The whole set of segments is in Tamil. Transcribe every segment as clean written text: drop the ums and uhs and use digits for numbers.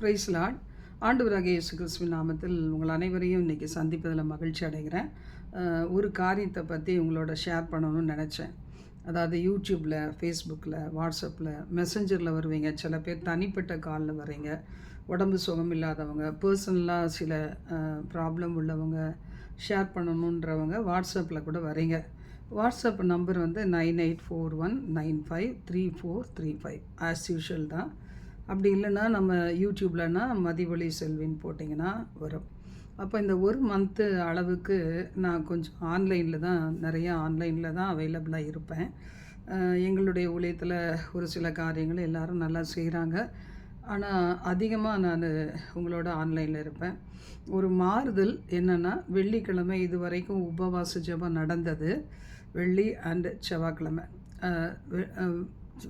Price Lord. ஆண்டவராகிய இயேசு கிறிஸ்துவின் நாமத்தில் உங்கள் அனைவரையும் இன்றைக்கி சந்திப்பதில் மகிழ்ச்சி அடைகிறேன். ஒரு காரியத்தை பற்றி உங்களோட ஷேர் பண்ணணும்னு நினச்சேன். அதாவது யூடியூப்பில், ஃபேஸ்புக்கில், வாட்ஸ்அப்பில், மெசஞ்சரில் வருவீங்க. சில பேர் தனிப்பட்ட காலில் வரீங்க. உடம்பு சுகம் இல்லாதவங்க, பர்சனலாக சில ப்ராப்ளம் உள்ளவங்க, ஷேர் பண்ணணுன்றவங்க வாட்ஸ்அப்பில் கூட வரீங்க. வாட்ஸ்அப் நம்பர் வந்து 9841953435 ஆஸ் யூஷுவல் தான். அப்படி இல்லைன்னா நம்ம யூடியூப்லனா மதிவழி செல்வின்னு போட்டிங்கன்னா வரும். அப்போ இந்த ஒரு மந்த்து அளவுக்கு நான் கொஞ்சம் நிறையா ஆன்லைனில் தான் அவைலபிளாக இருப்பேன். எங்களுடைய ஊழியத்தில் ஒரு சில காரியங்கள் எல்லோரும் நல்லா செய்கிறாங்க. ஆனால் அதிகமாக நான் உங்களோட ஆன்லைனில் இருப்பேன். ஒரு மாறுதல் என்னென்னா, வெள்ளிக்கிழமை இது வரைக்கும் உபவாச ஜெபம் நடந்தது. வெள்ளி அண்டு செவ்வாய்க்கிழமை,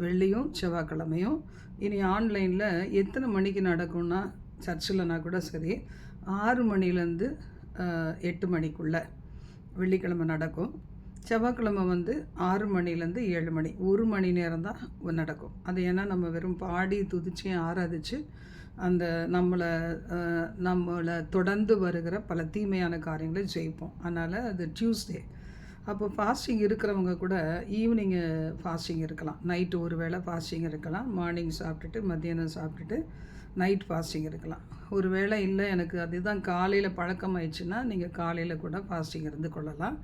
வெள்ளியும் செவ்வாய்க்கிழமையும். இனி ஆன்லைனில் எத்தனை மணிக்கு நடக்கும்னா, சர்ச்சில்னா கூட சரி 6 மணிலேருந்து 8 மணிக்குள்ளே வெள்ளிக்கிழமை நடக்கும். செவ்வாய்க்கிழமை வந்து 6 மணிலேருந்து 7 மணி, 1 மணி நேரம் தான் நடக்கும். அது ஏன்னா நம்ம வெறும் பாடி துதிச்சு ஆராதிச்சு அந்த நம்மளை தொடர்ந்து வருகிற பல தீமையான காரியங்களை ஜெயிப்போம். அதனால் அது டியூஸ்டே. அப்போ ஃபாஸ்டிங் இருக்கிறவங்க கூட ஈவினிங்கு ஃபாஸ்டிங் இருக்கலாம். நைட்டு ஒரு வேளை ஃபாஸ்டிங் இருக்கலாம். மார்னிங் சாப்பிட்டுட்டு மத்தியானம் சாப்பிட்டுட்டு நைட் ஃபாஸ்டிங் இருக்கலாம். ஒரு வேளை இல்லை எனக்கு அதுதான் காலையில் பழக்கமாயிடுச்சுன்னா நீங்கள் காலையில் கூட ஃபாஸ்டிங் இருந்து கொள்ளலாம்.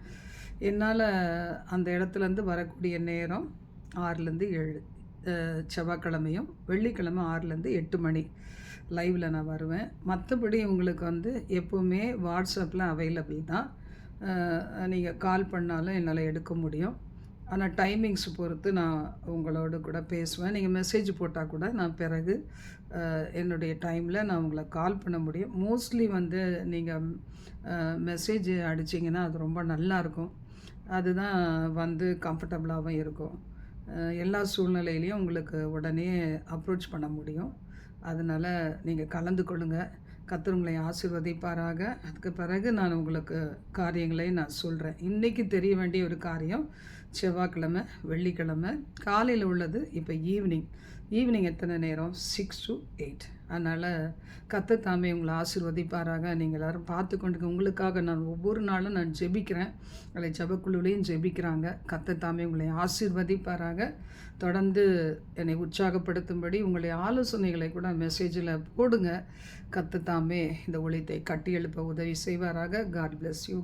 என்னால் அந்த இடத்துலேருந்து வரக்கூடிய நேரம் 6லேருந்து 7, செவ்வாய்க்கிழமையும் வெள்ளிக்கிழமை 6லேருந்து 8 மணி லைவில் நான் வருவேன். மற்றபடி உங்களுக்கு வந்து எப்போவுமே வாட்ஸ்அப்பில் அவைலபிள் தான். நீங்கள் கால் பண்ணாலும் என்னால் எடுக்க முடியும். ஆனால் டைமிங்ஸ் பொறுத்து நான் உங்களோட கூட பேசுவேன். நீங்கள் மெசேஜ் போட்டால் கூட நான் பிறகு என்னுடைய டைமில் நான் உங்களை கால் பண்ண முடியும். மோஸ்ட்லி வந்து நீங்கள் மெசேஜ் அடிச்சிங்கன்னா அது ரொம்ப நல்லாயிருக்கும். அதுதான் வந்து கம்ஃபர்டபுளாகவும் இருக்கும். எல்லா சூழ்நிலையிலையும் உங்களுக்கு உடனே அப்ரோச் பண்ண முடியும். அதனால் நீங்கள் கலந்து கொள்ளுங்கள். கர்த்தர் உங்களை ஆசீர்வதிப்பாராக. அதுக்கு பிறகு நான் உங்களுக்கு காரியங்களை நான் சொல்கிறேன். இன்றைக்கி தெரிய வேண்டிய ஒரு காரியம், செவ்வாய்க்கிழமை வெள்ளிக்கிழமை காலையில் உள்ளது. இப்போ ஈவினிங் எத்தனை நேரம்? 6 to 8. அதனால் கர்த்தர் தாமே உங்களை ஆசீர்வதிப்பாராக. நீங்கள் எல்லோரும் பார்த்து கொண்டு உங்களுக்காக நான் ஒவ்வொரு நாளும் நான் ஜெபிக்கிறேன். அதை ஜெபக்குழுவிலையும் ஜெபிக்கிறாங்க. கர்த்தர் தாமே உங்களை ஆசீர்வதிப்பாராக. தொடர்ந்து என்னை உற்சாகப்படுத்தும்படி உங்களுடைய ஆலோசனைகளை கூட மெசேஜில் போடுங்க. கர்த்தர் தாமே இந்த ஊழியத்தை கட்டி எழுப்ப உதவி செய்வாராக. God bless you.